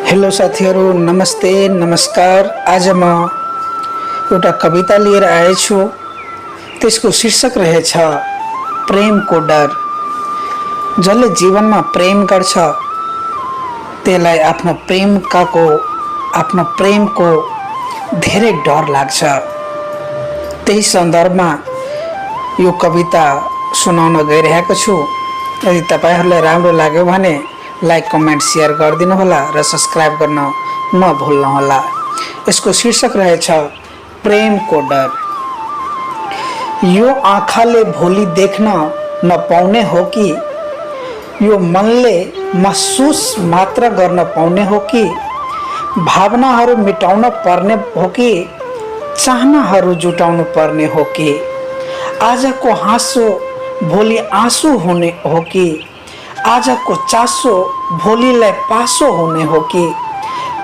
Hello साथीहरू, नमस्ते नमस्कार। आज म एउटा कविता लिएर आएछु। त्यसको शीर्षक रहेछ प्रेमको डर। जसले जीवनमा प्रेम गर्छ त्यसलाई आफ्नो प्रेमको धेरै डर लाग्छ। त्यही सन्दर्भमा यो कविता सुनाउन गइरहेको छु। यदि तपाईहरुलाई राम्रो लाग्यो भने लाइक कमेन्ट शेयर गरिदिनु होला र सब्स्क्राइब गर्न नभुल्नु होला। यसको शीर्षक रहेछ प्रेमको डर। यो आँखाले भोलि देख्न नपाउने हो कि, यो मनले महसुस मात्र गर्न पाउने हो कि, भावनाहरू मिटाउन पर्ने हो कि चाहनाहरू जुटाउनु पर्ने हो कि, आजको हाँसो भोलि आँसु हुने हो कि, आजको चासो भोलिलाई पासो हुने हो कि,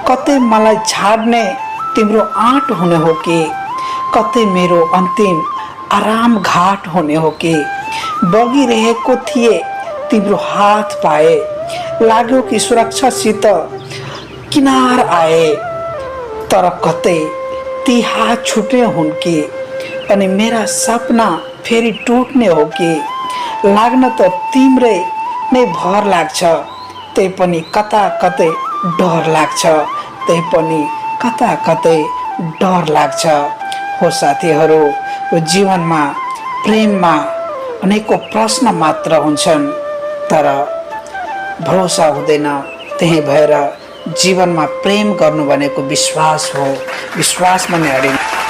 कतै मलाई छाड्ने तिम्रो आँट हुने हो कि, कतै मेरो अन्तिम आराम घाट हुने हो कि, बगिरहेको थिए तिम्रो हात पाए, लाग्यो कि सुरक्षासित किनार आए, तर कतै ती हात छुट्ने हुन् कि, अनि मेरा सपना फेरि टुट्ने हो कि, लाग्न त तिम्रै नै भर लाग्छ, त्यही पनि कता कतै डर लाग्छ, त्यही पनि कता कतै डर लाग्छ। हो साथीहरू, यो जीवनमा प्रेममा अनेकौं प्रश्न मात्र हुन्छन्, तर भरोसा हुँदैन। त्यही भएर जीवनमा प्रेम गर्नु भनेको विश्वास हो। विश्वासमा नै अडिनु।